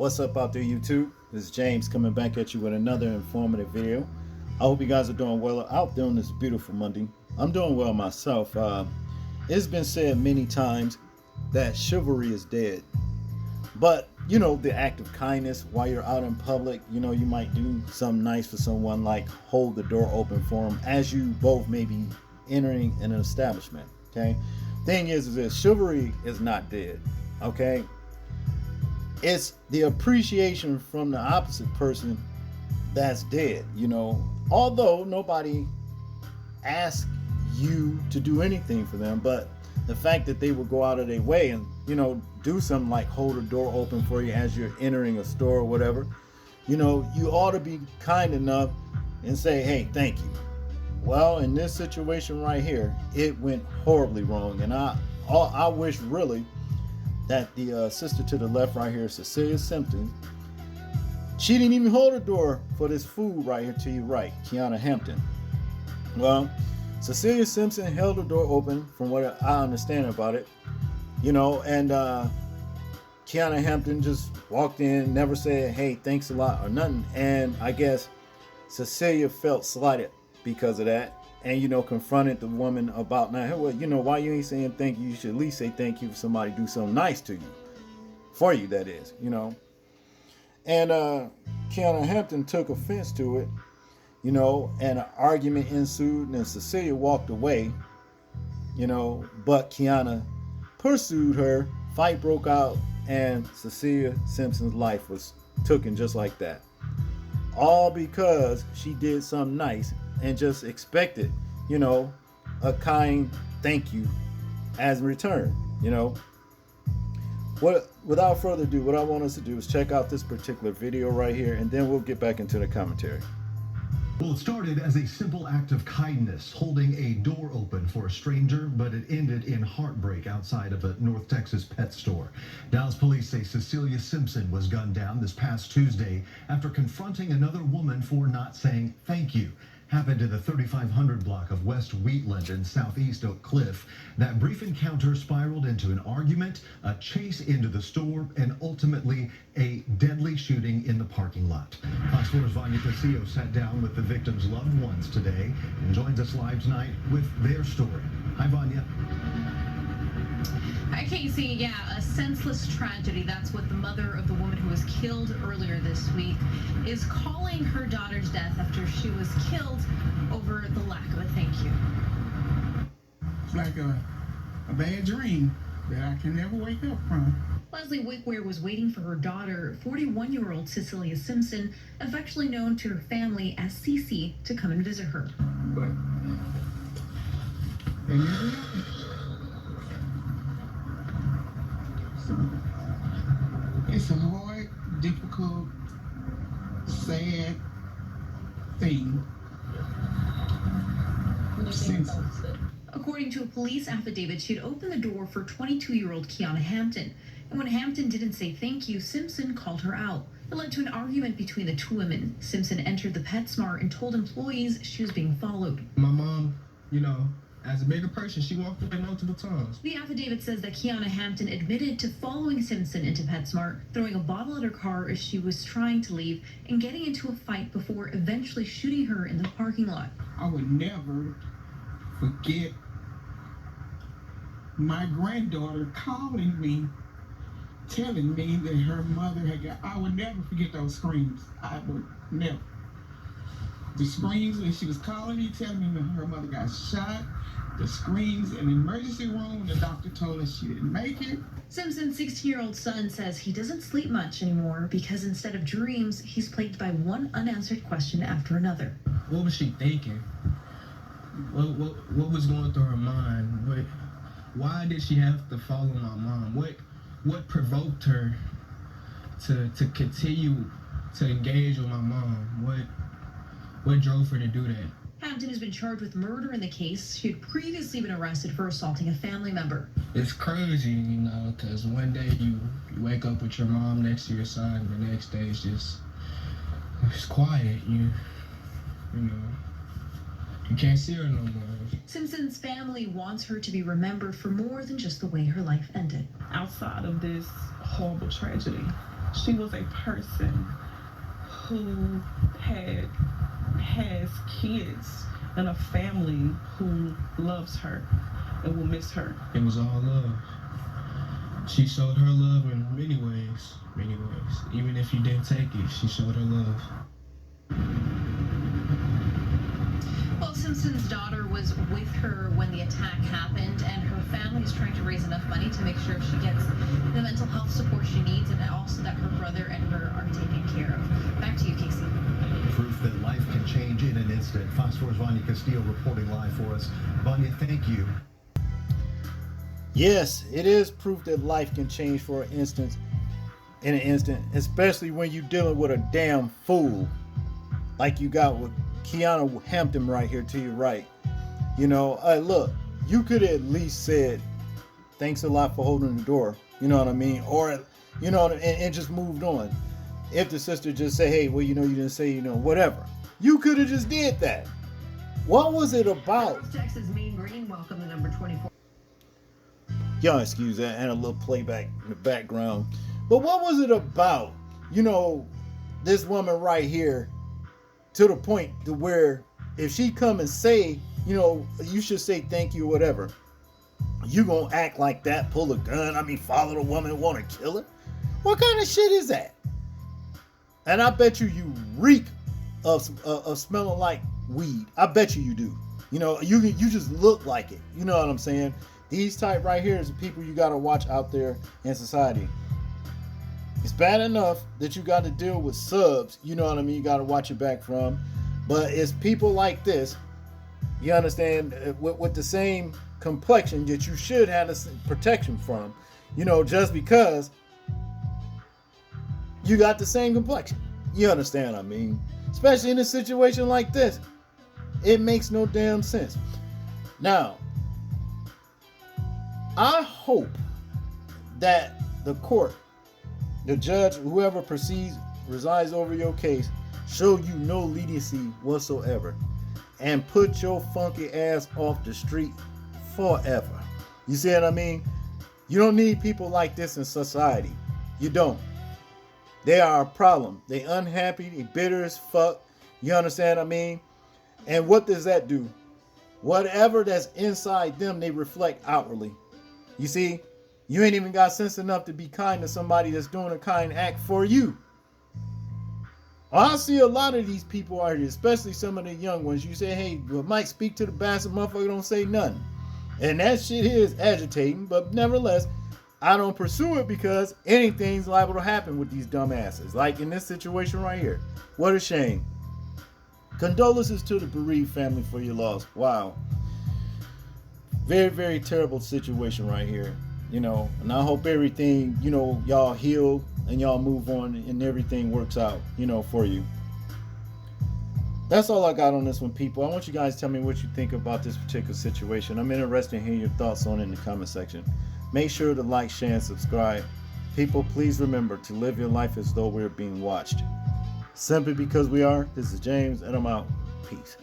What's up out there, YouTube? This is James coming back at you with another informative video. I hope you guys are doing well out there on this beautiful Monday. I'm doing well myself. It's been said many times that chivalry is dead. But, the act of kindness while you're out in public, you might do something nice for someone, like hold the door open for them as you both may be entering an establishment, okay? Thing is that chivalry is not dead, okay? It's the appreciation from the opposite person that's dead, Although nobody asked you to do anything for them, but the fact that they would go out of their way and, do something like hold a door open for you as you're entering a store or whatever, you ought to be kind enough and say, hey, thank you. Well, in this situation right here, it went horribly wrong. And I wish really that the sister to the left right here, Cecilia Simpson, she didn't even hold the door for this food right here to your right, Kiana Hampton. Well, Cecilia Simpson held the door open from what I understand about it, and Kiana Hampton just walked in, never said, hey, thanks a lot or nothing. And I guess Cecilia felt slighted because of that and, confronted the woman about, now, hey, well, why you ain't saying thank you? You should at least say thank you for somebody do something nice to you, for you, that is, And Kiana Hampton took offense to it, and an argument ensued, and Cecilia walked away, but Kiana pursued her, fight broke out, and Cecilia Simpson's life was taken just like that. All because she did something nice and just expected, a kind thank you as in return, Without further ado, what I want us to do is check out this particular video right here, and then we'll get back into the commentary. Well, it started as a simple act of kindness, holding a door open for a stranger, but it ended in heartbreak outside of a North Texas pet store. Dallas police say Cecilia Simpson was gunned down this past Tuesday after confronting another woman for not saying thank you. Happened in the 3500 block of West Wheatland in southeast Oak Cliff. That brief encounter spiraled into an argument, a chase into the store, and ultimately a deadly shooting in the parking lot. Fox 4's Vanya Pasillo sat down with the victim's loved ones today and joins us live tonight with their story. Hi, Vanya. Hi, Casey. Yeah, a senseless tragedy. That's what the mother of the woman who was killed earlier this week is calling her daughter's death after she was killed over the lack of a thank you. It's like a bad dream that I can never wake up from. Leslie Wickware was waiting for her daughter, 41-year-old Cecilia Simpson, affectionately known to her family as Cece, to come and visit her. But they never happened. So it's a hard, difficult, sad thing. According to a police affidavit, she had opened the door for 22-year-old Kiana Hampton. And when Hampton didn't say thank you, Simpson called her out. It led to an argument between the two women. Simpson entered the PetSmart and told employees she was being followed. My mom, as a bigger person, she walked away multiple times. The affidavit says that Kiana Hampton admitted to following Simpson into PetSmart, throwing a bottle at her car as she was trying to leave, and getting into a fight before eventually shooting her in the parking lot. I would never forget my granddaughter calling me, telling me that her mother had got, I would never forget those screams. I would never. The screams when she was calling me, telling me that her mother got shot, the screams in the emergency room when the doctor told us she didn't make it. Simpson's 16-year-old son says he doesn't sleep much anymore because instead of dreams, he's plagued by one unanswered question after another. What was she thinking? What was going through her mind? Why did she have to follow my mom? What provoked her to continue to engage with my mom? What drove her to do that? Hampton has been charged with murder in the case. She had previously been arrested for assaulting a family member. It's crazy, because one day you wake up with your mom next to your son, and the next day it's quiet. You can't see her no more. Simpson's family wants her to be remembered for more than just the way her life ended. Outside of this horrible tragedy, She was a person who has kids and a family who loves her and will miss her. It was all love. She showed her love in many ways, many ways. Even if you didn't take it, she showed her love. Well, Simpson's daughter was with her when the attack happened, and her family is trying to raise enough money to make sure she gets the mental health support she needs, and also that her brother and her are taken care of. Back to you, Casey. Proof that life can change in an instant. Fox 4's Vanya Castillo reporting live for us. Vanya, thank you. Yes, it is proof that life can change for an instant, in an instant, especially when you're dealing with a damn fool like you got with Kiana Hampton right here to your right. You know, look, you could at least said, thanks a lot for holding the door. You know what I mean? Or, you know, and just moved on. If the sister just say, hey, well, you know, you didn't say, you know, whatever. You could have just did that. What was it about? Texas Mean Green welcome the number 24. Y'all excuse that, and a little playback in the background. But what was it about, you know, this woman right here, to the point to where if she come and say, you know, you should say thank you or whatever, you gonna act like that, pull a gun, follow the woman, want to kill her? What kind of shit is that? And I bet you reek of smelling like weed. I bet you do. You know, you just look like it. You know what I'm saying? These type right here is the people you got to watch out there in society. It's bad enough that you got to deal with subs, you know what I mean, you got to watch your back from. But it's people like this, you understand, with the same complexion that you should have the protection from, you know, just because you got the same complexion. You understand what I mean? Especially in a situation like this. It makes no damn sense. Now, I hope that the court, the judge, whoever resides over your case, show you no leniency whatsoever and put your funky ass off the street forever. You see what I mean? You don't need people like this in society. You don't. They are a problem. They unhappy. They bitter as fuck. You understand what I mean? And what does that do? Whatever that's inside them, they reflect outwardly. You see, you ain't even got sense enough to be kind to somebody that's doing a kind act for you. I see a lot of these people out here, especially some of the young ones. You say, hey, well, Mike, speak to the bastard, motherfucker, don't say nothing. And that shit is agitating, but nevertheless, I don't pursue it because anything's liable to happen with these dumbasses. Like in this situation right here. What a shame. Condolences to the bereaved family for your loss. Wow. Very, very terrible situation right here. You know, and I hope everything, you know, y'all heal and y'all move on and everything works out, you know, for you. That's all I got on this one, people. I want you guys to tell me what you think about this particular situation. I'm interested in hearing your thoughts on it in the comment section. Make sure to like, share, and subscribe. People, please remember to live your life as though we're being watched. Simply because we are. This is James, and I'm out. Peace.